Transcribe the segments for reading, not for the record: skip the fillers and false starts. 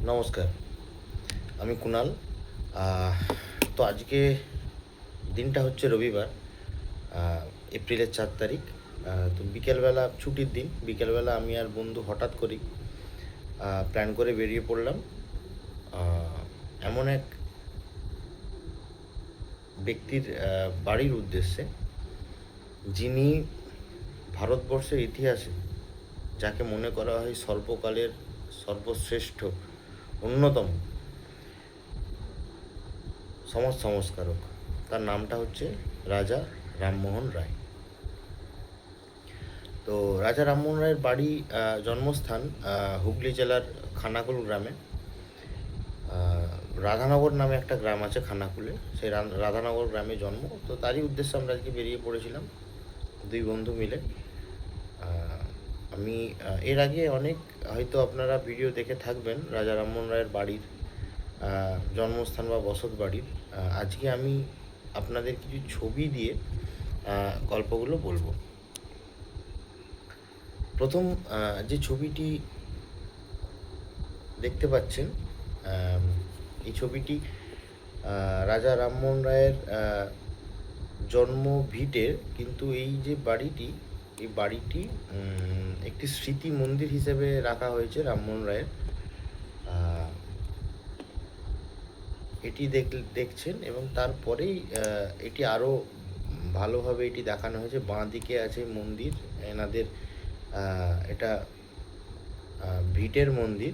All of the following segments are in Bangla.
নমস্কার, আমি কুণাল। তো আজকে দিনটা হচ্ছে রবিবার, এপ্রিলের 4 তারিখ। তো বিকেলবেলা ছুটির দিন, বিকেলবেলা আমি আর বন্ধু হঠাৎ করেই প্ল্যান করে বেরিয়ে পড়লাম এমন এক ব্যক্তির বাড়ির উদ্দেশ্যে, যিনি ভারতবর্ষের ইতিহাসে যাকে মনে করা হয় সর্বকালের সর্বশ্রেষ্ঠ অন্যতম সমাজ সংস্কারক। তার নামটা হচ্ছে রাজা রামমোহন রায়। তো রাজা রামমোহন রায়ের বাড়ি, জন্মস্থান হুগলি জেলার খানাকুল গ্রামে। রাধানগর নামে একটা গ্রাম আছে খানাকুলে, সেই রাধানগর গ্রামে জন্ম। তো তারই উদ্দেশ্যে আমরা আজকে বেরিয়ে পড়েছিলাম দুই বন্ধু মিলে। আমি এর আগে অনেক হয়তো আপনারা ভিডিও দেখে থাকবেন রাজা রামমোহন রায়ের বাড়ির, জন্মস্থান বা বসত বাড়ির। আজকে আমি আপনাদের কিছু ছবি দিয়ে গল্পগুলো বলবো। প্রথম যে ছবিটি দেখতে পাচ্ছেন, এই ছবিটি রাজা রামমোহন রায়ের জন্ম ভিটের, কিন্তু এই যে বাড়িটি, এই বাড়িটি একটি স্মৃতি মন্দির হিসেবে রাখা হয়েছে রামমোহন রায়ের। এটি দেখছেন, এবং তারপরেই এটি আরও ভালোভাবে এটি দেখানো হয়েছে। বাঁ দিকে আছে মন্দির এনাদের, এটা ভিটের মন্দির।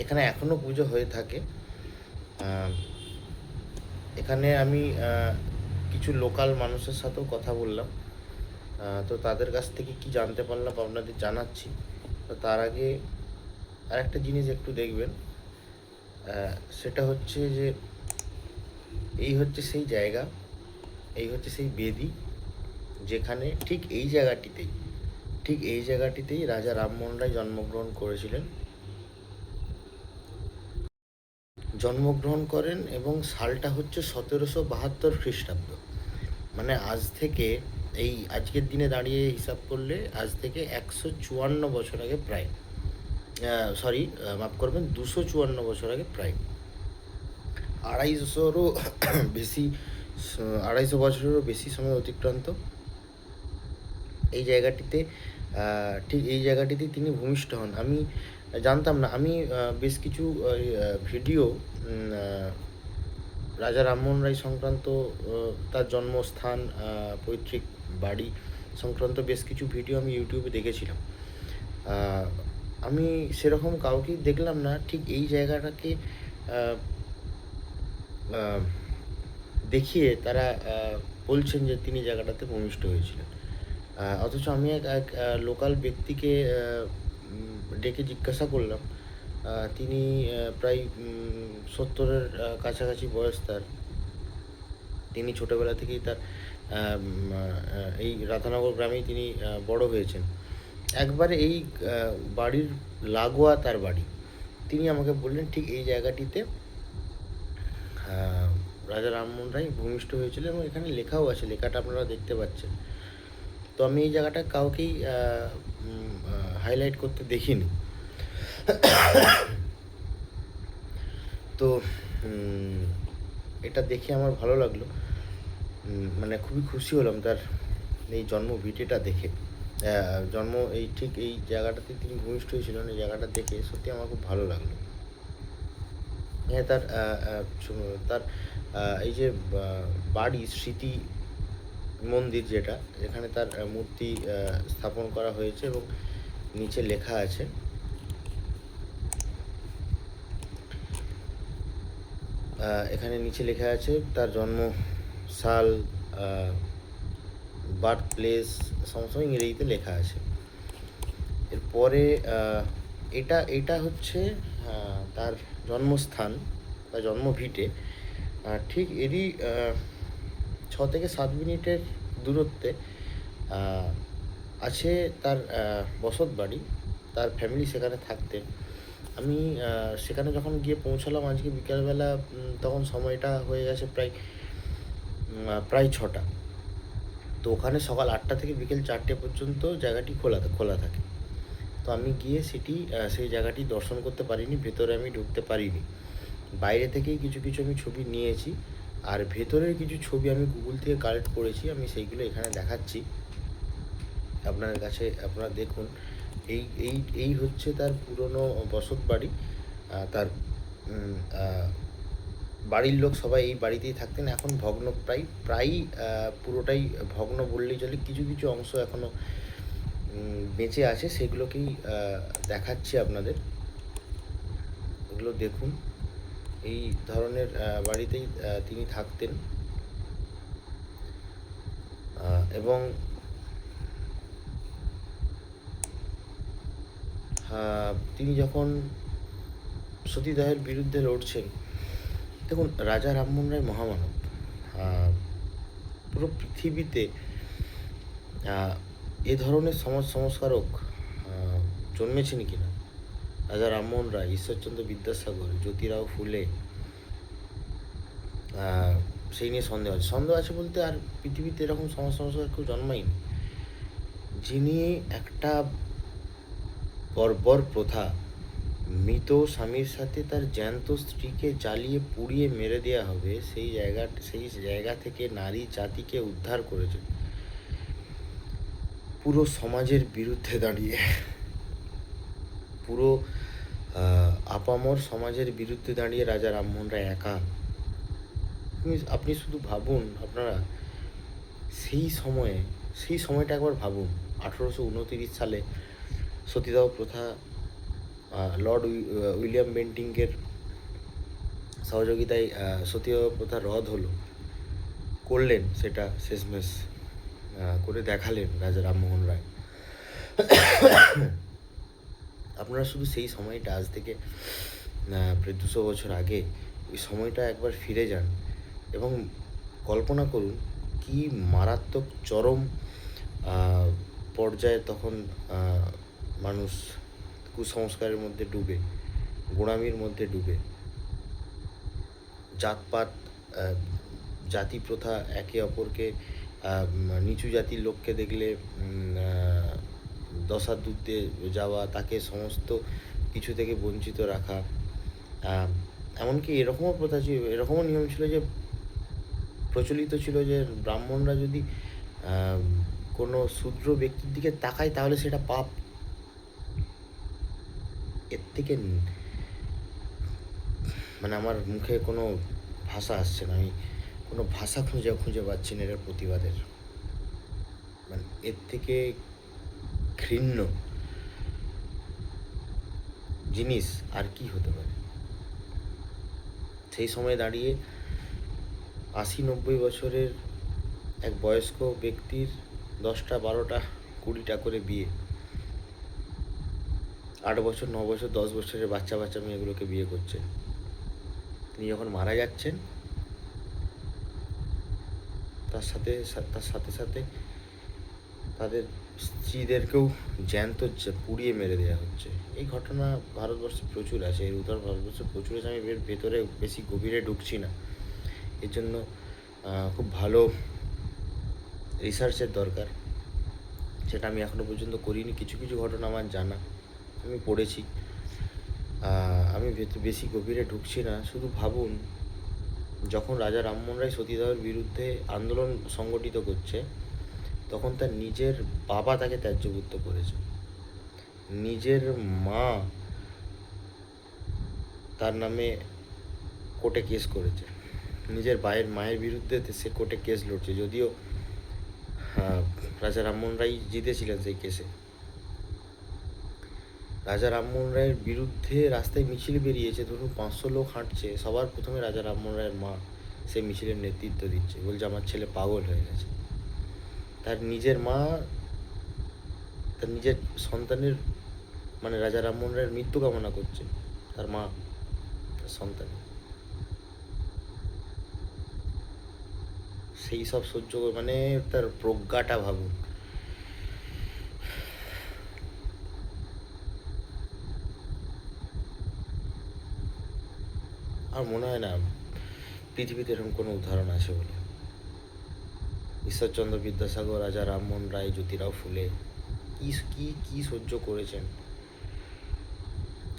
এখানে এখনও পুজো হয়ে থাকে। এখানে আমি কিছু লোকাল মানুষের সাথেও কথা বললাম, তো তাদের কাছ থেকে কি জানতে পারলাম আপনাদের জানাচ্ছি। তো তার আগে আর একটা জিনিস একটু দেখবেন, সেটা হচ্ছে যে এই হচ্ছে সেই জায়গা, এই হচ্ছে সেই বেদি, যেখানে ঠিক এই জায়গাটিতেই রাজা রামমোহন রায় জন্মগ্রহণ করেছিলেন, এবং সালটা হচ্ছে 1772 খ্রিস্টাব্দ। মানে আজ থেকে, এই আজকের দিনে দাঁড়িয়ে হিসাব করলে আজ থেকে 154 বছর আগে প্রায়, মাফ করবেন, 254 বছর আগে প্রায়, 250 বেশি, 250 বছরেরও বেশি সময় অতিক্রান্ত। এই জায়গাটিতে, ঠিক এই জায়গাটিতেই তিনি ভূমিষ্ঠ হন। আমি জানতাম না। আমি বেশ কিছু ভিডিও, রাজা রামমোহন রায় সংক্রান্ত, তার জন্মস্থান, পৈতৃক বাড়ি সংক্রান্ত বেশ কিছু ভিডিও আমি ইউটিউবে দেখেছিলাম। আমি সেরকম কাউকেই দেখলাম না ঠিক এই জায়গাটাকে দেখিয়ে তারা বলছেন যে তিনি জায়গাটাতে ভূমিষ্ঠ হয়েছিলেন। অথচ আমি এক লোকাল ব্যক্তিকে ডেকে জিজ্ঞাসা করলাম। তিনি প্রায় 70-এর কাছাকাছি বয়স তার। তিনি ছোটোবেলা থেকেই তার এই রাধানগর গ্রামেই তিনি বড় হয়েছেন। একবারে এই বাড়ির লাগোয়া তার বাড়ি। তিনি আমাকে বললেন ঠিক এই জায়গাটিতে রাজা রামমোহন রায় ভূমিষ্ঠ হয়েছিল, এবং এখানে লেখাও আছে, লেখাটা আপনারা দেখতে পাচ্ছেন। তো আমি এই জায়গাটা কাউকেই হাইলাইট করতে দেখিনি। তো এটা দেখে আমার ভালো লাগলো, মানে খুবই খুশি হলাম তার এই জন্ম ভিটেটা দেখে। ঠিক এই জায়গাটাতে তিনি ভূমিষ্ঠ হয়েছিলেন, এই জায়গাটা দেখে সত্যি আমার খুব ভালো লাগলো। হ্যাঁ, তার এই যে বাড়ি স্মৃতি মন্দির, যেটা এখানে তার মূর্তি স্থাপন করা হয়েছে, এবং নিচে লেখা আছে, এখানে নিচে লেখা আছে তার জন্ম সাল, বার্থ প্লেস, সমস্ত ইংরেজিতে লেখা আছে। এরপরে এটা হচ্ছে তার জন্মস্থান বা জন্মভিটে। ঠিক এরই 6 থেকে 7 মিনিটের দূরত্বে আছে তার বসত বাড়ি। তার ফ্যামিলি সেখানে থাকতেন। আমি সেখানে যখন গিয়ে পৌঁছালাম আজকে বিকালবেলা, তখন সময়টা হয়ে গেছে প্রায় 6টা। তো ওখানে সকাল 8টা থেকে বিকেল 4টে পর্যন্ত জায়গাটি খোলা থাকে। তো তো আমি গিয়ে সেই জায়গাটি দর্শন করতে পারিনি, ভেতরে আমি ঢুকতে পারিনি। বাইরে থেকেই কিছু, কিছু আমি ছবি নিয়েছি। আর ভেতরের কিছু ছবি আমি গুগল থেকে কালেক্ট করেছি। আমি সেইগুলো এখানে দেখাচ্ছি আপনাদের কাছে, আপনারা দেখুন। এই এই এই হচ্ছে তার পুরনো বসতবাড়ি। তার উম আ বাড়ির লোক সবাই এই বাড়িতেই থাকতেন। এখন ভগ্ন, প্রায়ই পুরোটাই ভগ্ন বললেই চলে। কিছু, কিছু অংশ এখনো বেঁচে আছে, সেগুলোকেই দেখাচ্ছি আপনাদের। এগুলো দেখুন। এই ধরনের বাড়িতেই তিনি থাকতেন। এবং তিনি যখন সতীদাহের বিরুদ্ধে লড়ছেন, দেখুন রাজা রামমোহন রায় মহামানব। পুরো পৃথিবীতে এ ধরনের সমাজ সংস্কারক জন্মেছেন কিনা, রাজা রামমোহন রায়, ঈশ্বরচন্দ্র বিদ্যাসাগর, জ্যোতিরাও ফুলে, সেই নিয়ে সন্দেহ আছে বলতে আর পৃথিবীতে এরকম সমাজ সংস্কারক কেউ জন্মায়নি, যিনি একটা বর্বর প্রথা, মৃত স্বামীর সাথে তার জ্যান্ত স্ত্রীকে জ্বালিয়ে পুড়িয়ে মেরে দেওয়া হবে, সেই জায়গা থেকে নারী জাতিকে উদ্ধার করেছে পুরো সমাজের বিরুদ্ধে দাঁড়িয়ে। পুরো আপামর সমাজের বিরুদ্ধে দাঁড়িয়ে রাজা রামমোহন রায় একা। আপনি শুধু ভাবুন, আপনারা সেই সময়টা একবার ভাবুন। 1829 সালে সতীদাহ প্রথা লর্ড উইলিয়াম বেন্টিংকের সহযোগিতায় সতীদাহ প্রথা রদ করলেন, সেটা শেষমেশ করে দেখালেন রাজা রামমোহন রায়। আপনারা শুধু সেই সময়টা, আজ থেকে প্রায় 200 বছর আগে, ওই সময়টা একবার ফিরে যান এবং কল্পনা করুন কি মারাত্মক চরম পর্যায়ে তখন মানুষ কুসংস্কারের মধ্যে ডুবে, গোঁড়ামির মধ্যে ডুবে, জাতপাত, জাতি প্রথা, একে অপরকে নিচু জাতির লোককে দেখলে দশার দুধে যাওয়া, তাকে সমস্ত কিছু থেকে বঞ্চিত রাখা। এমনকি এরকমও প্রথা ছিল, এরকমও নিয়ম ছিল যে প্রচলিত ছিল যে ব্রাহ্মণরা যদি কোনো শূদ্র ব্যক্তির দিকে তাকায় তাহলে সেটা পাপ। এর থেকে মানে আমার মুখে কোনো ভাষা আসছে না, আমি কোনো ভাষা খুঁজে পাচ্ছি না এর প্রতিবাদের। মানে এর থেকে ঘৃণ্য জিনিস আর কি হতে পারে। সেই সময় দাঁড়িয়ে 80-90 বছরের এক বয়স্ক ব্যক্তির 10টা 12টা 20টা করে বিয়ে, 8 বছর 9 বছর 10 বছরের বাচ্চা মেয়েগুলোকে বিয়ে করছে। তিনি যখন মারা যাচ্ছেন, তার সাথে সাথে তাদের স্ত্রীদেরকেও জ্যান্ত পুড়িয়ে মেরে দেওয়া হচ্ছে। এই ঘটনা ভারতবর্ষে প্রচুর আছে, এর উদাহরণ ভারতবর্ষে প্রচুর আছে। আমি এর ভেতরে বেশি গভীরে ঢুকছি না, এর জন্য খুব ভালো রিসার্চের দরকার, সেটা আমি এখনও পর্যন্ত করিনি। কিছু কিছু ঘটনা আমার জানা, আমি পড়েছি। আমি বেশি গভীরে ঢুকছি না। শুধু ভাবুন, যখন রাজা রামমোহন রায় সতীদাহের বিরুদ্ধে আন্দোলন সংগঠিত করছে, তখন তার নিজের বাবা তাকে ত্যায্যপুত্র করেছে, নিজের মা তার নামে কোর্টে কেস করেছে, নিজের মায়ের বিরুদ্ধে সে কোর্টে কেস লড়ছে। যদিও রাজা রামমোহন রায় জিতেছিলেন সেই কেসে। রাজা রামমোহন রায়ের বিরুদ্ধে রাস্তায় মিছিল বেরিয়েছে, ধরুন 500 লোক হাঁটছে, সবার প্রথমে রাজা রামমোহন রায়ের মা সেই মিছিলের নেতৃত্ব দিচ্ছে, বলছে আমার ছেলে পাগল হয়ে গেছে। তার নিজের মা তার নিজের সন্তানের, মানে রাজা রামমোহন রায়ের মৃত্যু কামনা করছে, তার মা তার সন্তানের। সেই সব সহ্য, মানে তার প্রজ্ঞাটা ভাবুন। আর মনে হয় না পৃথিবীতে এরকম কোনো উদাহরণ আছে বলে। ঈশ্বরচন্দ্র বিদ্যাসাগর, রাজা রামমোহন রায়, জ্যোতিরাও ফুলে কি কি কি সহ্য করেছেন।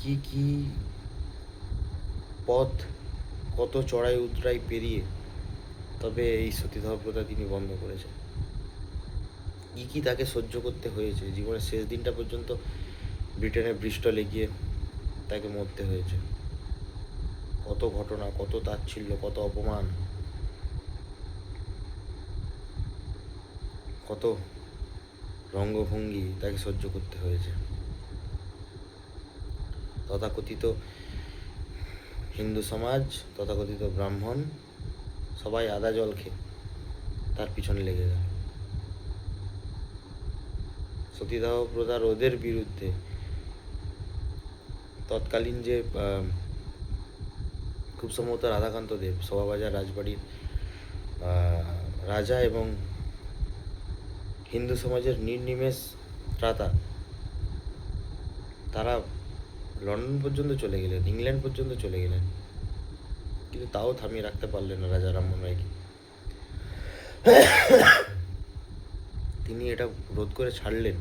কি কি পথ, কত চড়াই উতরাই পেরিয়ে তবে এই সতীদাহ প্রথা তিনি বন্ধ করেছেন। কি কি তাকে সহ্য করতে হয়েছে, জীবনের শেষ দিনটা পর্যন্ত ব্রিটেনের ব্রিস্টলে গিয়ে তাকে মরতে হয়েছে। কত ঘটনা, কত তাচ্ছিল্য, কত অপমান, কত রঙ্গভঙ্গি তাকে সহ্য করতে হয়েছে। তথাকথিত হিন্দু সমাজ, তথাকথিত ব্রাহ্মণ সবাই আদা জল খেয়ে তার পিছনে লেগে গেল। সতীদাহ প্রথা রোধের বিরুদ্ধে তৎকালীন যে খুব সম্ভবত রাধাকান্ত দেব, শোভাবাজার রাজবাড়ির রাজা এবং হিন্দু সমাজের নির্নিমেষ ত্রাতা, তারা লন্ডন পর্যন্ত চলে গেলেন, ইংল্যান্ড পর্যন্ত চলে গেলেন, কিন্তু তাও থামিয়ে রাখতে পারলেন না রাজা রামমোহন রায়কে। তিনি এটা রোধ করে ছাড়লেন।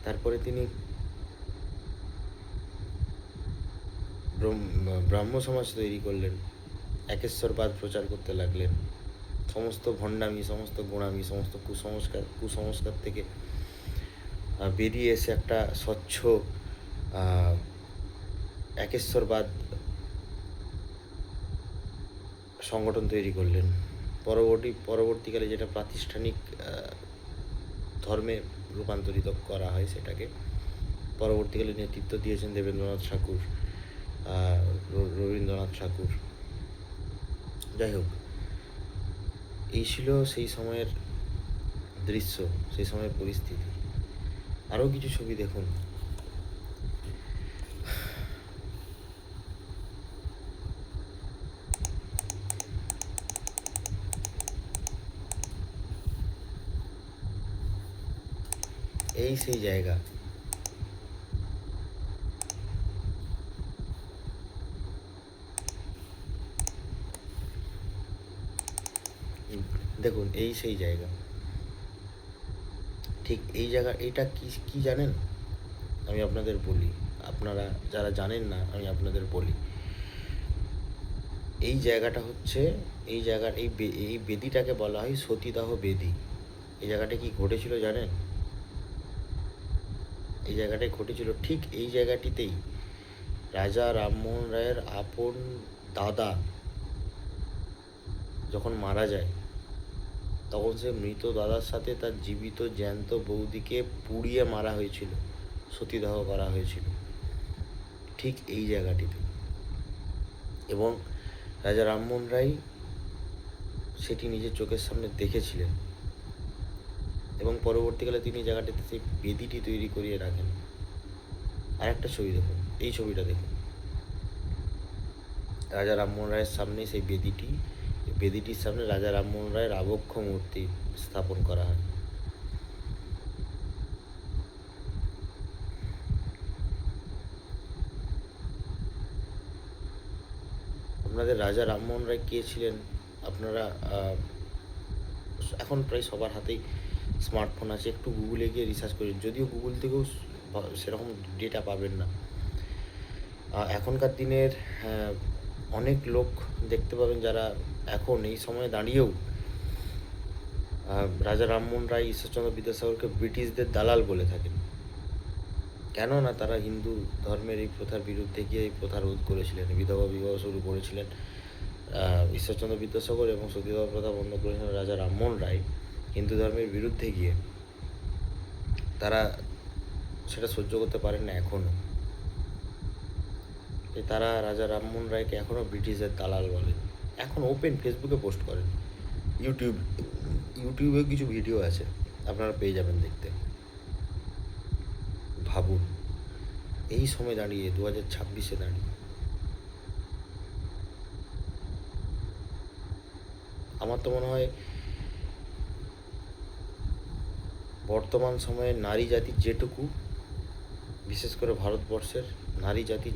তারপরে তিনি ব্রাহ্ম সমাজ তৈরি করলেন, একেশ্বরবাদ প্রচার করতে লাগলেন। সমস্ত ভণ্ডামি, সমস্ত গোঁড়ামি, সমস্ত কুসংস্কার থেকে বেরিয়ে এসে একটা স্বচ্ছ একেশ্বরবাদ সংগঠন তৈরি করলেন। পরবর্তীকালে যেটা প্রাতিষ্ঠানিক ধর্মে রূপান্তরিত করা হয়, সেটাকে পরবর্তীকালে নেতৃত্ব দিয়েছেন দেবেন্দ্রনাথ ঠাকুর, রবীন্দ্রনাথ ঠাকুর। যাই হোক, এই ছিল সেই সময়ের দৃশ্য, সেই সময়ের পরিস্থিতি। আরও কিছু ছবি দেখুন। এই সেই জায়গা। দেখুন, এই সেই জায়গা। ঠিক এই জায়গা, এটা কি কি জানেন? আমি আপনাদের বলি, আপনারা যারা জানেন না আমি আপনাদের বলি। এই জায়গাটা হচ্ছে, এই জায়গার এই বেদিটাকে বলা হয় সতীদাহ বেদি। এই জায়গাটা কি ঘটেছিল জানেন? এই জায়গাটায় ঘটেছিল ঠিক এই জায়গাটিতেই রাজা রামমোহন রায়ের আপন দাদা যখন মারা যায়, তখন সে মৃত দাদার সাথে তার জীবিত জ্যান্ত বৌদিকে পুড়িয়ে মারা হয়েছিল, সতীদাহ করা হয়েছিল ঠিক এই জায়গাটিতে। এবং রাজা রামমোহন রায় সেটি নিজের চোখের সামনে দেখেছিলেন এবং পরবর্তীকালে তিনি জায়গাটিতে সেই বেদিটি তৈরি করিয়ে রাখেন। আর একটা ছবি দেখুন, এই ছবিটা দেখুন। রাজা রামমোহন রায়ের সামনে সেই বেদিটির সামনে রাজা রামমোহন রায়ের আবক্ষ মূর্তি স্থাপন করা হয়। আপনাদের রাজা রামমোহন রায় কে ছিলেন আপনারা এখন প্রায় সবার হাতেই স্মার্টফোন আছে, একটু গুগলে গিয়ে রিসার্চ করুন, যদিও গুগল থেকেও সেরকম ডেটা পাবেন না। এখনকার দিনের অনেক লোক দেখতে পাবেন যারা এখন এই সময়ে দাঁড়িয়েও রাজা রামমোহন রায়, ঈশ্বরচন্দ্র বিদ্যাসাগরকে ব্রিটিশদের দালাল বলে থাকেন। কেননা তারা হিন্দু ধর্মের এই প্রথার বিরুদ্ধে গিয়ে এই প্রথা রোধ করেছিলেন, বিধবা বিবাহ শুরু করেছিলেন ঈশ্বরচন্দ্র বিদ্যাসাগর, এবং সতীদাহ প্রথা বন্ধ করেছিলেন রাজা রামমোহন রায়। হিন্দু ধর্মের বিরুদ্ধে গিয়ে তারা সেটা সহ্য করতে পারেন না এখনও। তারা রাজা রামমোহন রায়কে এখনও ব্রিটিশদের দালাল বলেন। এখন ওপেন ফেসবুকে পোস্ট করেন, ইউটিউবে কিছু ভিডিও আছে, আপনারা পেয়ে যাবেন দেখতে। ভাবুন, এই সময় দাঁড়িয়ে 2026-এ দাঁড়িয়ে আমার তো মনে হয় বর্তমান সময়ে নারী জাতি যেটুকু, বিশেষ করে ভারতবর্ষের নারী জাতি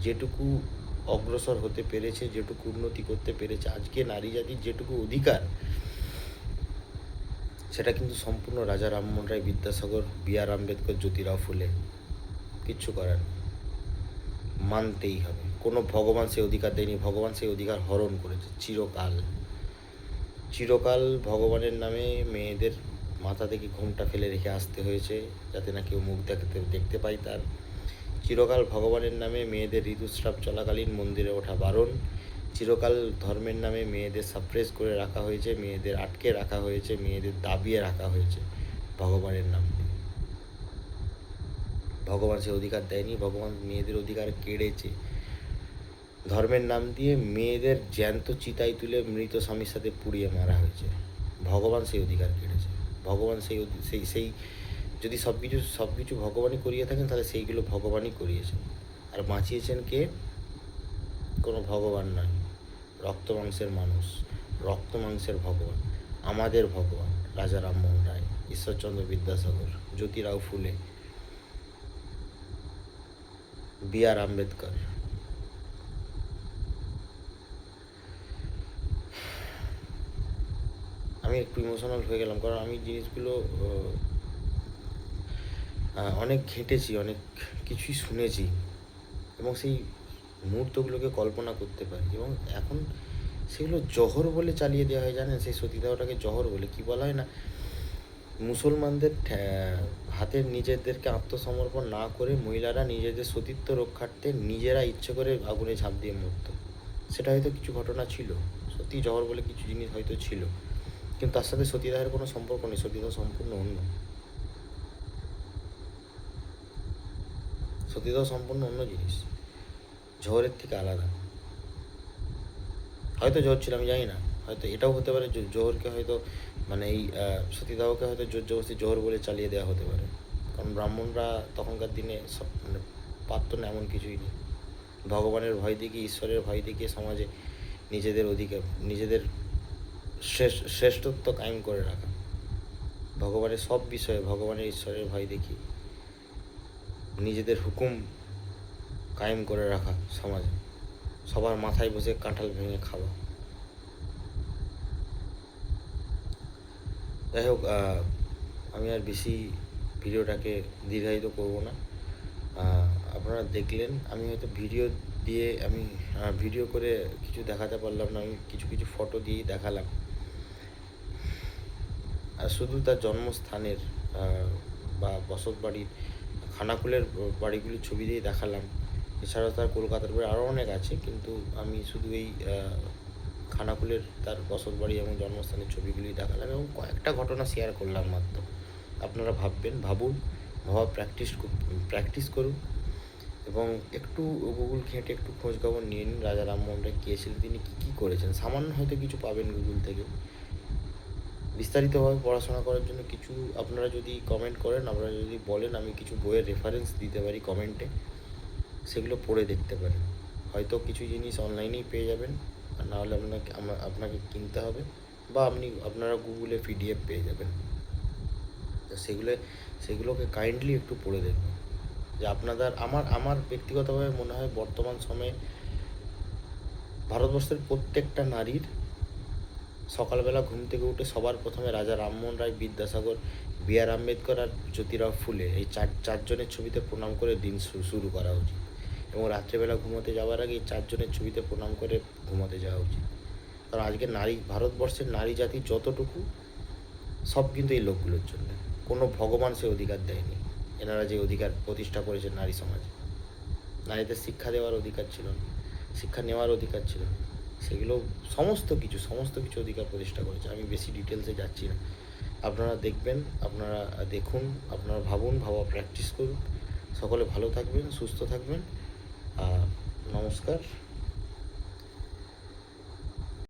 যেটুকু অগ্রসর হতে পেরেছে, যেটুকু উন্নতি করতে পেরেছে, আজকে নারী জাতির যেটুকু অধিকার, সেটা কিন্তু সম্পূর্ণ রাজা রামমোহন রায়, বিদ্যাসাগর, বি আর আম্বেদকর, জ্যোতিরাও ফুলে, কিচ্ছু করার নেই। মানতেই হবে। কোনো ভগবান সেই অধিকার দেয়নি, ভগবান সেই অধিকার হরণ করেছে চিরকাল। চিরকাল ভগবানের নামে মেয়েদের মাথা থেকে ঘোমটা ফেলে রেখে আসতে হয়েছে, যাতে না কেউ মুখ দেখতে পায় তার। চিরকাল ভগবানের নামে মেয়েদের ঋতুস্রাব চলাকালীন মন্দিরে ওঠা বারণ। চিরকাল ধর্মের নামে মেয়েদের সাপ্রেস করে রাখা হয়েছে, মেয়েদের আটকে রাখা হয়েছে, মেয়েদের দাবিয়ে রাখা হয়েছে ভগবানের নাম দিয়ে। ভগবান সে অধিকার দেয়নি, ভগবান মেয়েদের অধিকার কেড়েছে। ধর্মের নাম দিয়ে মেয়েদের জ্যান্ত চিতায় তুলে মৃত স্বামীর সাথে পুড়িয়ে মারা হয়েছে। ভগবান সেই অধিকার কেড়েছে। ভগবান সেই যদি সব কিছু ভগবানই করিয়ে থাকেন, তাহলে সেইগুলো ভগবানই করিয়েছেন। আর বাঁচিয়েছেন কে? কোনো ভগবান নয়, রক্ত মাংসের মানুষ, রক্ত মাংসের ভগবান, আমাদের ভগবান রাজা রামমোহন রায়, ঈশ্বরচন্দ্র বিদ্যাসাগর, জ্যোতিরাও ফুলে, বি.আর. আম্বেদকর। আমি একটু ইমোশনাল হয়ে গেলাম, কারণ আমি জিনিসগুলো অনেক ঘেঁটেছি, অনেক কিছুই শুনেছি, এবং সেই মুহূর্তগুলোকে কল্পনা করতে পারি। এবং এখন সেগুলো জহর বলে চালিয়ে দেওয়া হয়, জানেন? সেই সতীদাহটাকে জহর বলে, কি বলা হয় না, মুসলমানদের হাতে নিজেদেরকে আত্মসমর্পণ না করে মহিলারা নিজেদের সতীত্ব রক্ষার্থে নিজেরা ইচ্ছে করে আগুনে ঝাঁপ দিয়ে মরত। সেটা হয়তো কিছু ঘটনা ছিল, সত্যি জহর বলে কিছু জিনিস হয়তো ছিল, কিন্তু তার সাথে সতীদাহের কোনো সম্পর্ক নেই। সতীদাহ সম্পূর্ণ অন্য, সতীদাহ সম্পূর্ণ অন্য জিনিস, জহরের থেকে আলাদা। হয়তো জোর ছিল, আমি জানি না, হয়তো এটাও হতে পারে জোহরকে হয়তো মানে এই সতীদাহকে হয়তো জোর জবরদস্তি জোহর বলে চালিয়ে দেওয়া হতে পারে, কারণ ব্রাহ্মণরা তখনকার দিনে সব মানে পারত না, এমন কিছুই নেই। ভগবানের ভয় দেখিয়ে, ঈশ্বরের ভয় দেখিয়ে সমাজে নিজেদের অধিকার, নিজেদের শ্রেষ্ঠত্ব কায়েম করে রাখা, ভগবানের সব বিষয়ে ভগবানের ঈশ্বরের ভয় দেখিয়ে নিজেদের হুকুম কায়েম করে রাখা, সমাজে সবার মাথায় বসে কাঁঠাল ভেঙে খাওয়া। যাই হোক, আমি আর বেশি ভিডিওটাকে দীর্ঘায়িত করব না। আপনারা দেখলেন, আমি হয়তো ভিডিও করে কিছু দেখাতে পারলাম না, আমি কিছু ফটো দিয়েই দেখালাম। আর শুধু তার জন্মস্থানের বা বসত বাড়ির, খানাকুলের বাড়িগুলির ছবি দিয়েই দেখালাম। এছাড়াও তার কলকাতার বাড়ি আরও অনেক আছে, কিন্তু আমি শুধু এই খানাকুলের তার বসত বাড়ি এবং জন্মস্থানের ছবিগুলি দেখালাম, এবং কয়েকটা ঘটনা শেয়ার করলাম মাত্র। আপনারা ভাবুন, প্র্যাকটিস করুন, এবং একটু গুগল ঘেঁটে একটু খোঁজখবর নিয়ে নিন রাজা রামমোহন রায় কে ছিলেন, তিনি কী করেছেন। সামান্য হয়তো কিছু পাবেন গুগল থেকে। বিস্তারিতভাবে পড়াশোনা করার জন্য কিছু আপনারা যদি কমেন্ট করেন, আপনারা যদি বলেন, আমি কিছু বইয়ের রেফারেন্স দিতে পারি কমেন্টে, সেগুলো পড়ে দেখতে পারেন। হয়তো কিছু জিনিস অনলাইনেই পেয়ে যাবেন, আর নাহলে আপনাকে কিনতে হবে, বা আপনারা গুগলে PDF পেয়ে যাবেন। তো সেগুলোকে কাইন্ডলি একটু পড়ে দেখবেন। যে আমার ব্যক্তিগতভাবে মনে হয় বর্তমান সময়ে ভারতবর্ষের প্রত্যেকটা নারীর সকালবেলা ঘুম থেকে উঠে সবার প্রথমে রাজা রামমোহন রায়, বিদ্যাসাগর, বি.আর. আম্বেদকর আর জ্যোতিরাও ফুলে, এই চারজনের ছবিতে প্রণাম করে দিন শুরু করা উচিত, এবং রাত্রেবেলা ঘুমোতে যাওয়ার আগে এই চারজনের ছবিতে প্রণাম করে ঘুমোতে যাওয়া উচিত। কারণ আজকে ভারতবর্ষের নারী জাতি যতটুকু, সব কিন্তু এই লোকগুলোর জন্য। কোনো ভগবান সে অধিকার দেয়নি। এনারা যে অধিকার প্রতিষ্ঠা করেছেন নারী সমাজে, নারীদের শিক্ষা দেওয়ার অধিকার ছিল না, শিক্ষা নেওয়ার অধিকার ছিল না, সেগুলো সমস্ত কিছু অধিকার প্রতিষ্ঠা করেছে। আমি বেশি ডিটেলসে যাচ্ছি না, আপনারা দেখবেন, আপনারা দেখুন, আপনারা ভাবা প্র্যাকটিস করুন। সকলে ভালো থাকবেন, সুস্থ থাকবেন। নমস্কার।